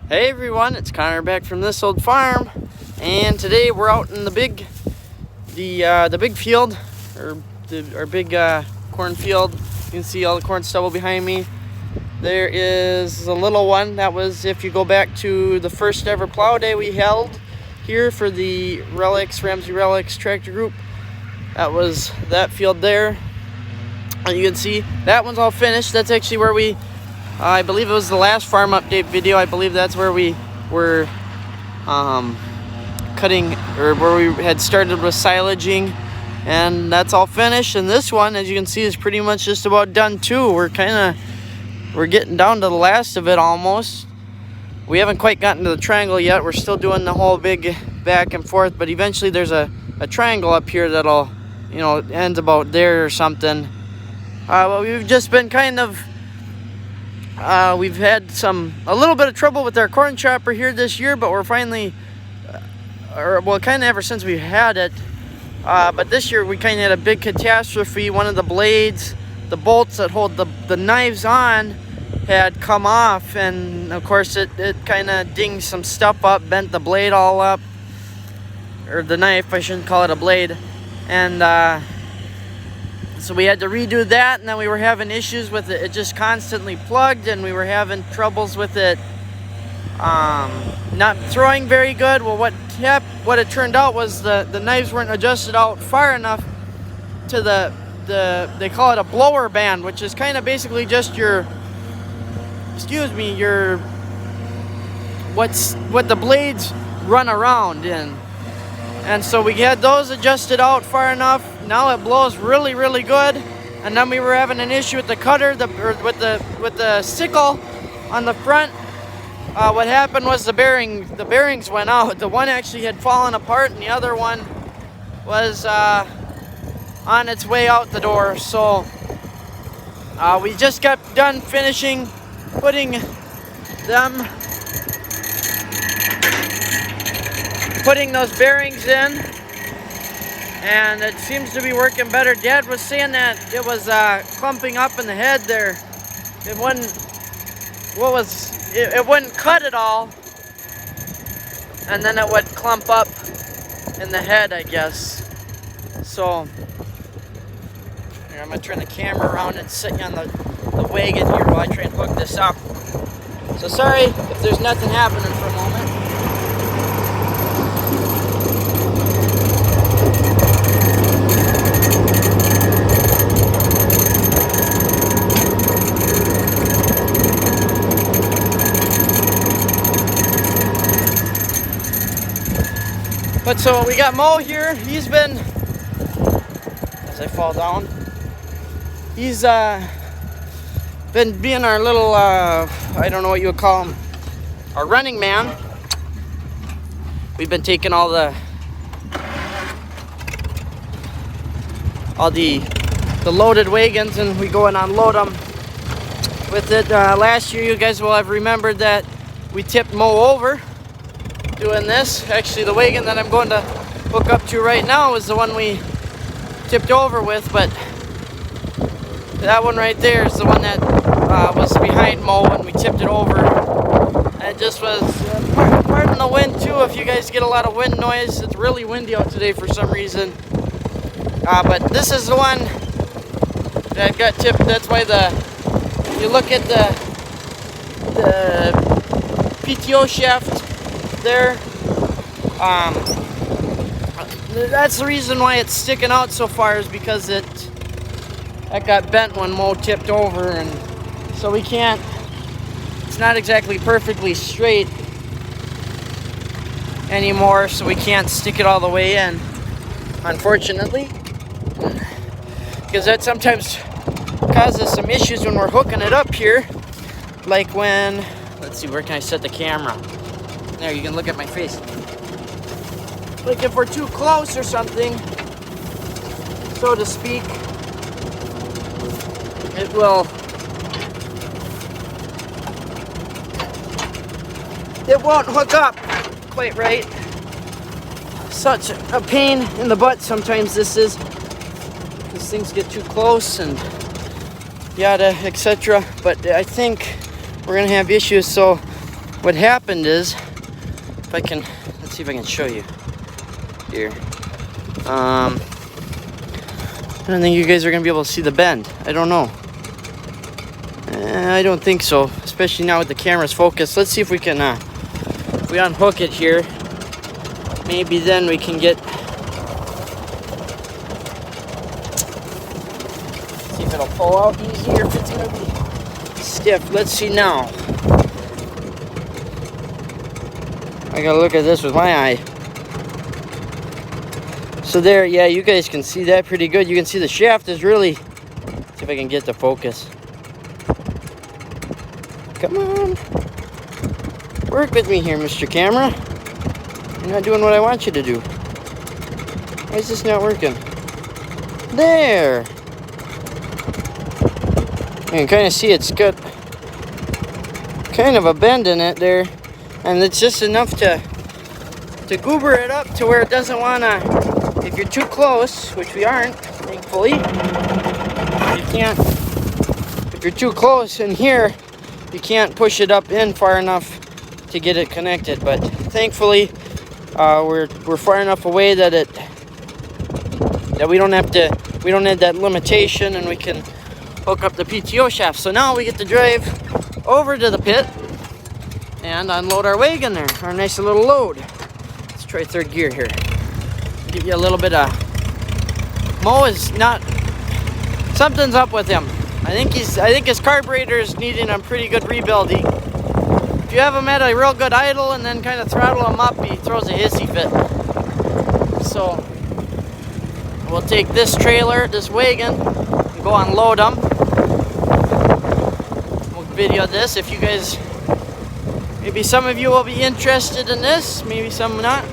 Hey everyone, it's Connor back from This Old Farm, and today we're out in the big field, our big corn field. You can see all the corn stubble behind me. There is a little one that was, if you go back to the first ever plow day we held here for the Ramsey Relics tractor group. That was that field there, and you can see that one's all finished. That's actually where I believe it was the last farm update video. I believe that's where we were cutting, or where we had started with silaging, and that's all finished. And this one, as you can see, is pretty much just about done too. We're getting down to the last of it almost. We haven't quite gotten to the triangle yet. We're still doing the whole big back and forth, but eventually there's a triangle up here that'll, ends about there or something. Well, we've just been kind of we've had a little bit of trouble with our corn chopper here this year, but we're finally, kind of ever since we've had it. But this year we kind of had a big catastrophe. One of the blades, the bolts that hold the knives on, had come off, and of course it kind of dinged some stuff up, bent the blade all up, or the knife, I shouldn't call it a blade, and so we had to redo that, and then we were having issues with it. It just constantly plugged, and we were having troubles with it not throwing very good. Well, what it turned out was the knives weren't adjusted out far enough to they call it a blower band, which is kind of basically just what the blades run around in. And so we had those adjusted out far enough. Now it blows really, really good. And then we were having an issue with the cutter, with the sickle on the front. What happened was the bearings went out. The one actually had fallen apart, and the other one was on its way out the door. So we just got done finishing putting those bearings in, and it seems to be working better. Dad was saying that it was clumping up in the head there. It wouldn't cut at all, and then it would clump up in the head, I guess. So here, I'm gonna turn the camera around and sit on the wagon here while I try and hook this up. So sorry if there's nothing happening for a moment. But so we got Mo here. He's been, as I fall down, he's been being our little, I don't know what you would call him, our running man. We've been taking all the loaded wagons, and we go and unload them with it. Last year, you guys will have remembered that we tipped Mo over doing this. Actually, the wagon that I'm going to hook up to right now is the one we tipped over with, but that one right there is the one that was behind Mo when we tipped it over. And it just was, pardon the wind too, if you guys get a lot of wind noise. It's really windy out today for some reason. But this is the one that got tipped. That's why you look at the PTO shaft there. That's the reason why it's sticking out so far, is because that got bent when Mo tipped over, and so we can't, it's not exactly perfectly straight anymore, so we can't stick it all the way in, unfortunately, because that sometimes causes some issues when we're hooking it up here, like when, let's see, where can I set the camera? There, you can look at my face. Like if we're too close or something, so to speak, it won't hook up quite right. Such a pain in the butt sometimes this is, because things get too close and yada, etc. But I think we're gonna have issues, so what happened is, if I can, let's see if I can show you here. I don't think you guys are gonna be able to see the bend. I don't know. I don't think so, especially now with the camera's focused. Let's see if we can, if we unhook it here, maybe then we can get, see if it'll pull out easier, if it's gonna be stiff. Let's see now. I gotta look at this with my eye. So there, yeah, you guys can see that pretty good. You can see the shaft is really, see if I can get the focus. Come on. Work with me here, Mr. Camera. You're not doing what I want you to do. Why is this not working? There. You can kind of see it's got kind of a bend in it there. And it's just enough to goober it up to where it doesn't want to, if you're too close, which we aren't, thankfully, you can't, if you're too close in here, you can't push it up in far enough to get it connected. But thankfully, we're far enough away that we don't have that limitation, and we can hook up the PTO shaft. So now we get to drive over to the pit and unload our wagon there, our nice little load. Let's try third gear here. Give you a little bit of, Mo is not, something's up with him. I think his carburetor is needing a pretty good rebuilding. If you have him at a real good idle and then kind of throttle him up, he throws a hissy fit. So we'll take this trailer, this wagon, and go unload them. We'll video this. If you guys, maybe some of you will be interested in this, maybe some not.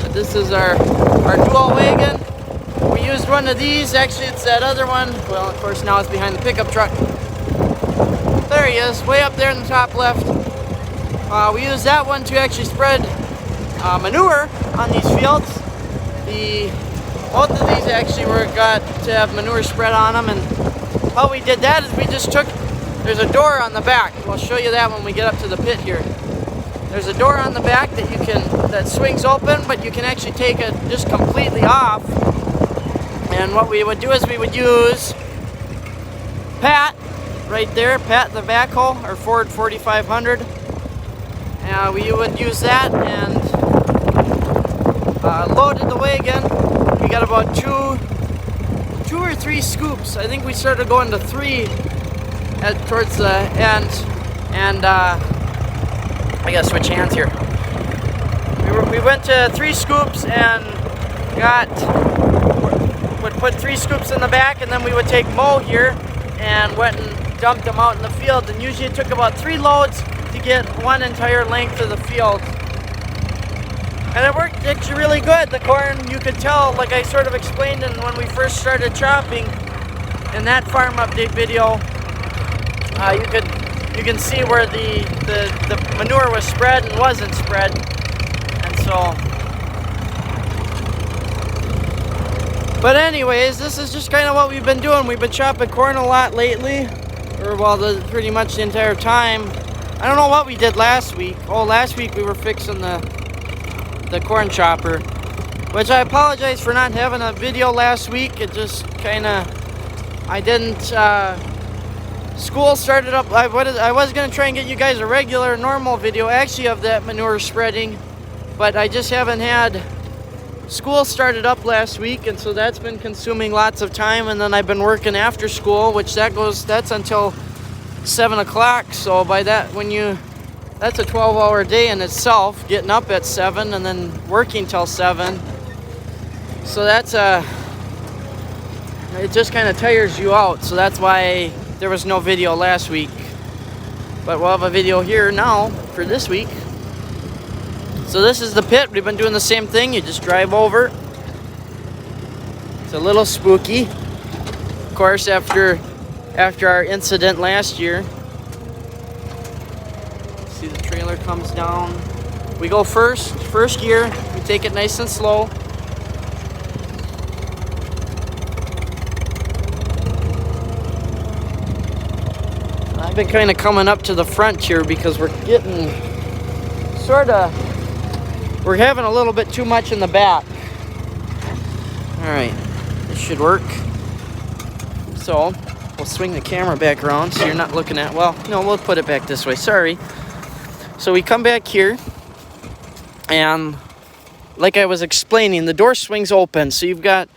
But this is our dual wagon. We used one of these. Actually, it's that other one. Well, of course, now it's behind the pickup truck. There he is, way up there in the top left. We used that one to actually spread manure on these fields. Both of these actually got to have manure spread on them, and how we did that is we just took, there's a door on the back. I'll show you that when we get up to the pit here. There's a door on the back that swings open, but you can actually take it just completely off. And what we would do is we would use Pat right there, Pat the backhoe, our Ford 4500. We would use that and loaded the wagon. We got about two or three scoops. I think we started going to 3 towards the end. And I gotta switch hands here. We went to 3 scoops and would put 3 scoops in the back, and then we would take Mo here and went and dumped them out in the field. And usually it took about 3 loads to get one entire length of the field. And it worked actually really good. The corn, you could tell, like I sort of explained when we first started chopping in that farm update video, you can see where the manure was spread and wasn't spread. And so, but anyways, this is just kind of what we've been doing. We've been chopping corn a lot lately, or well, pretty much the entire time. I don't know what we did last week. Oh, last week we were fixing the corn chopper, which I apologize for not having a video last week. It just kind of, I didn't, school started up. I was going to try and get you guys a regular, normal video actually of that manure spreading, but I just haven't had, school started up last week, and so that's been consuming lots of time. And then I've been working after school, which that's until 7 o'clock. So by that, that's a 12-hour day in itself, getting up at 7 and then working till 7. So it just kind of tires you out. So that's why there was no video last week. But we'll have a video here now for this week. So this is the pit. We've been doing the same thing. You just drive over. It's a little spooky. Of course, after our incident last year. See, the trailer comes down. We go first gear. We take it nice and slow. I've been kind of coming up to the front here because we're getting we're having a little bit too much in the back. All right, this should work. So we'll swing the camera back around so you're not looking at, well, no, we'll put it back this way, sorry. So we come back here, and like I was explaining, the door swings open. So you've got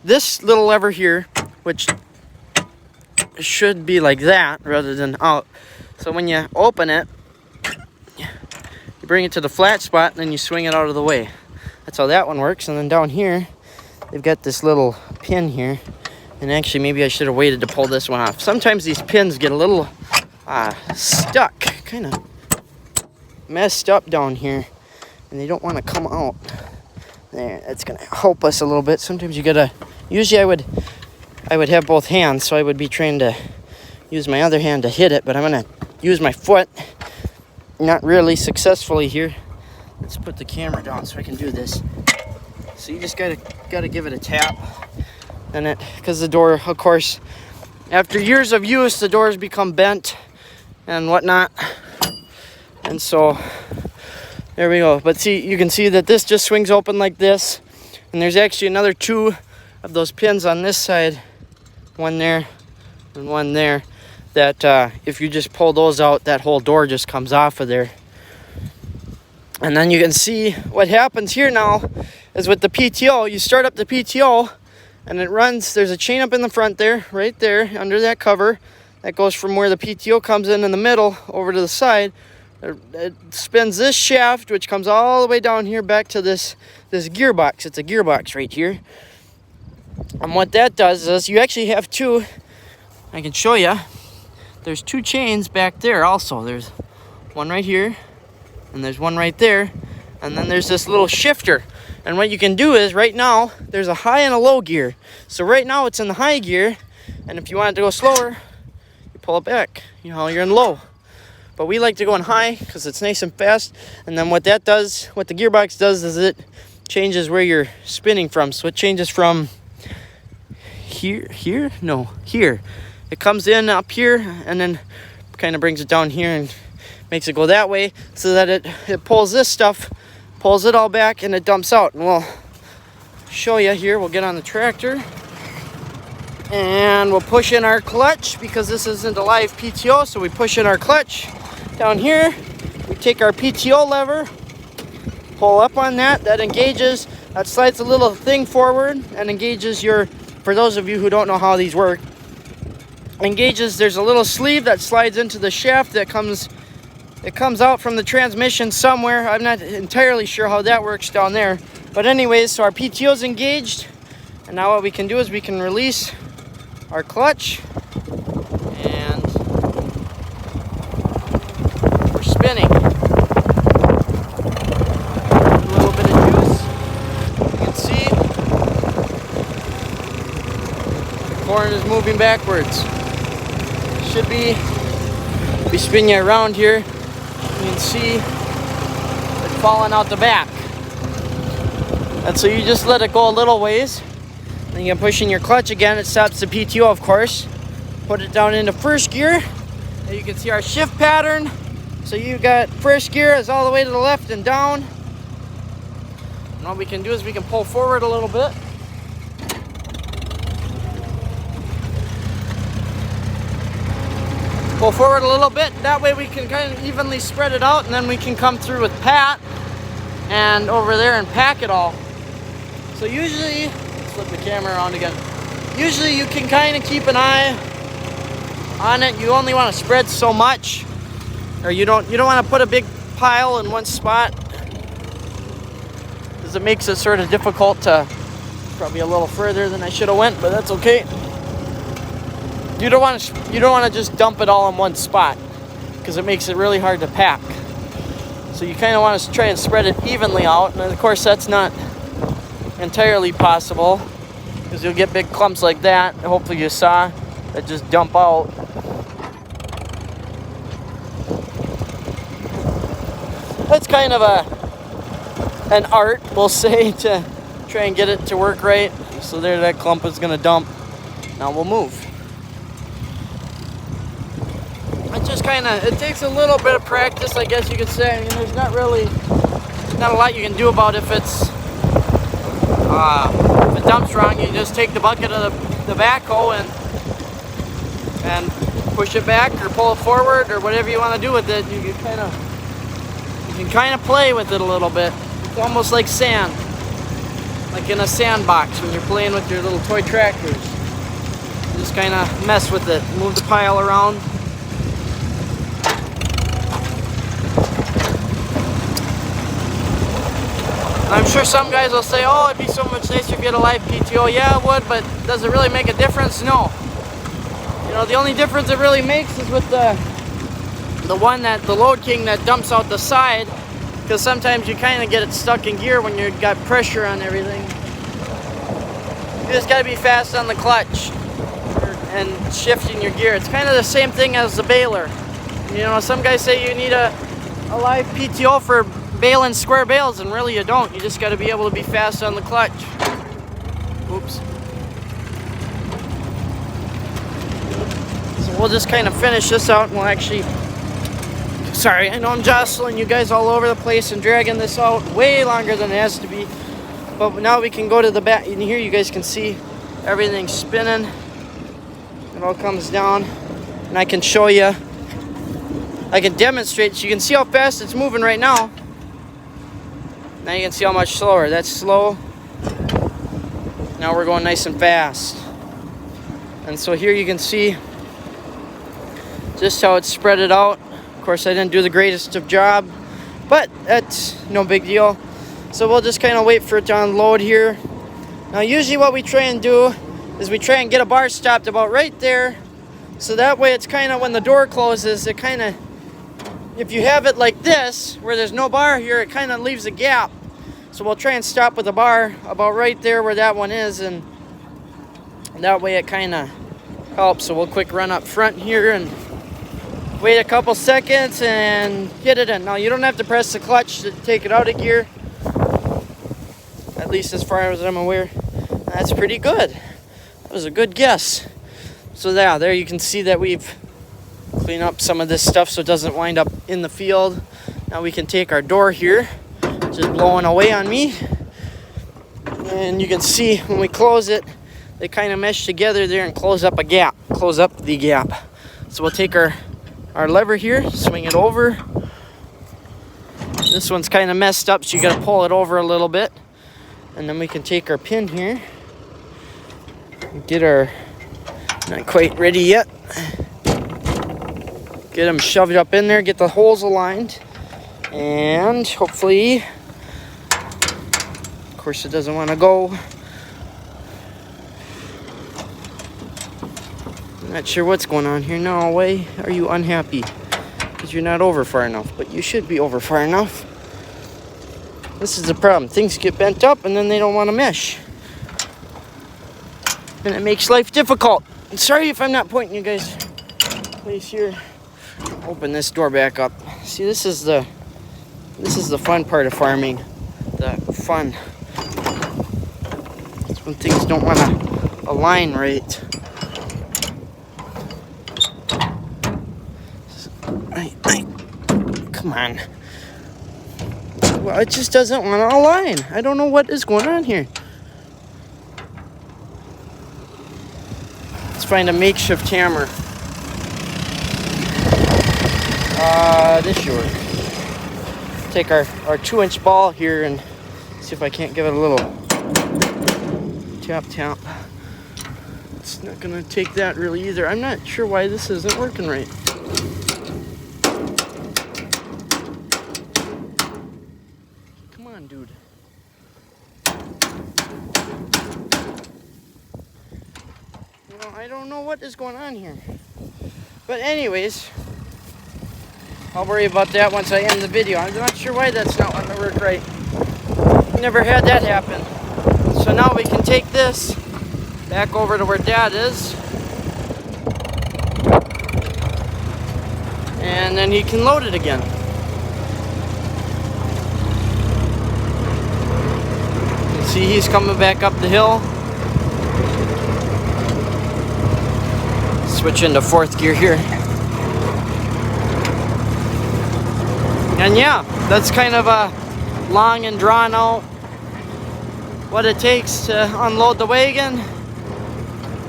this little lever here, which should be like that rather than out. So when you open it, you bring it to the flat spot and then you swing it out of the way. That's how that one works. And then down here, they've got this little pin here. And actually, maybe I should have waited to pull this one off. Sometimes these pins get a little stuck, kind of messed up down here, and they don't want to come out. There, that's gonna help us a little bit. Sometimes you gotta. Usually, I would have both hands, so I would be trying to use my other hand to hit it. But I'm gonna use my foot. Not really successfully here. Let's put the camera down so I can do this. So you just gotta give it a tap. And it, because the door, of course, after years of use, the doors become bent and whatnot. And so, there we go. But see, you can see that this just swings open like this. And there's actually another two of those pins on this side. One there and one there. That if you just pull those out, that whole door just comes off of there. And then you can see what happens here now is with the PTO, you start up the PTO, and it runs, there's a chain up in the front there, right there, under that cover. That goes from where the PTO comes in the middle, over to the side. It spins this shaft, which comes all the way down here back to this gearbox. It's a gearbox right here. And what that does is you actually have two, I can show you. There's two chains back there also. There's one right here, and there's one right there. And then there's this little shifter. And what you can do is, right now, there's a high and a low gear. So right now it's in the high gear, and if you want it to go slower, you pull it back. You know, you're in low. But we like to go in high because it's nice and fast. And then what that does, what the gearbox does, is it changes where you're spinning from. So it changes from here. It comes in up here and then kind of brings it down here and makes it go that way so that it pulls this stuff, pulls it all back, and it dumps out. And we'll show you here. We'll get on the tractor and we'll push in our clutch because this isn't a live PTO. So we push in our clutch down here. We take our PTO lever, pull up on that. That engages, that slides a little thing forward and engages your, for those of you who don't know how these work, engages, there's a little sleeve that slides into the shaft that comes, it comes out from the transmission somewhere. I'm not entirely sure how that works down there. But anyways, so our PTO's engaged. And now what we can do is we can release our clutch. And we're spinning. A little bit of juice. You can see the corn is moving backwards. Should be spinning you around here. You can see it falling out the back. And so you just let it go a little ways. Then you can push in your clutch again. It stops the PTO, of course. Put it down into first gear. And you can see our shift pattern. So you got first gear is all the way to the left and down. And what we can do is we can pull forward a little bit. Pull forward a little bit. That way we can kind of evenly spread it out, and then we can come through with Pat and over there and pack it all. So usually, let's flip the camera around again. Usually you can kind of keep an eye on it. You only want to spread so much, or you don't want to put a big pile in one spot because it makes it sort of difficult to, probably a little further than I should have went, but that's okay. You don't want to just dump it all in one spot because it makes it really hard to pack. So you kind of want to try and spread it evenly out, and of course that's not entirely possible because you'll get big clumps like that. Hopefully you saw that just dump out. That's kind of an art, we'll say, to try and get it to work right. So there, that clump is going to dump. Now we'll move. just kind of, it takes a little bit of practice, I guess you could say. I mean, there's not a lot you can do about if it dumps wrong. You just take the bucket of the backhoe and push it back or pull it forward or whatever you want to do with it. You can kind of play with it a little bit. It's almost like sand, like in a sandbox when you're playing with your little toy tractors. You just kind of mess with it, move the pile around. I'm sure some guys will say, oh, it'd be so much nicer if you had a live PTO. Yeah, it would, but does it really make a difference? No. You know, the only difference it really makes is with the Load King that dumps out the side, because sometimes you kind of get it stuck in gear when you've got pressure on everything. You just got to be fast on the clutch and shifting your gear. It's kind of the same thing as the baler. You know, some guys say you need a live PTO for baling square bales, and really you don't. You just got to be able to be fast on the clutch. Oops. So we'll just kind of finish this out, and we'll actually, sorry, I know I'm jostling you guys all over the place and dragging this out way longer than it has to be, but now we can go to the back. In here you guys can see everything spinning. It all comes down, and I can show you, I can demonstrate so you can see how fast it's moving right now. Now you can see how much slower. That's slow. Now we're going nice and fast. And so here you can see just how it's spread it out. Of course, I didn't do the greatest of job, but that's no big deal. So we'll just kind of wait for it to unload here. Now usually what we try and do is we try and get a bar stopped about right there. So that way it's kind of, when the door closes, it kind of, if you have it like this, where there's no bar here, it kind of leaves a gap. So we'll try and stop with a bar about right there where that one is, and that way it kind of helps. So we'll quick run up front here and wait a couple seconds and get it in. Now you don't have to press the clutch to take it out of gear, at least as far as I'm aware. That's pretty good. That was a good guess. So yeah, there you can see that we've clean up some of this stuff so it doesn't wind up in the field. Now we can take our door here, just blowing away on me, and you can see when we close it, they kind of mesh together there and close up the gap. So we'll take our lever here, swing it over. This one's kind of messed up, so you got to pull it over a little bit, and then we can take our pin here, get our, not quite ready yet, get them shoved up in there, get the holes aligned, and hopefully, of course it doesn't want to go. I'm not sure what's going on here. No, why are you unhappy? Because you're not over far enough, but you should be over far enough. This is the problem. Things get bent up and then they don't want to mesh. And it makes life difficult. And sorry if I'm not pointing you guys place here. Open this door back up. See, this is the fun part of farming. The fun. It's when things don't want to align right. Come on. Well, it just doesn't want to align. I don't know what is going on here. Let's find a makeshift hammer. This should work. Take our 2-inch ball here and see if I can't give it a little tap. It's not gonna take that really either. I'm not sure why this isn't working right. Come on, dude. You know, I don't know what is going on here. But anyways, I'll worry about that once I end the video. I'm not sure why that's not going to work right. Never had that happen. So now we can take this back over to where Dad is. And then he can load it again. You can see he's coming back up the hill. Switch into 4th gear here. And yeah, that's kind of a long and drawn out what it takes to unload the wagon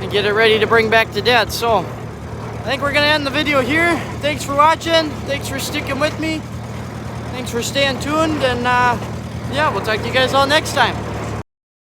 and get it ready to bring back to Dad. So I think we're gonna end the video here. Thanks for watching. Thanks for sticking with me. Thanks for staying tuned. And yeah, we'll talk to you guys all next time.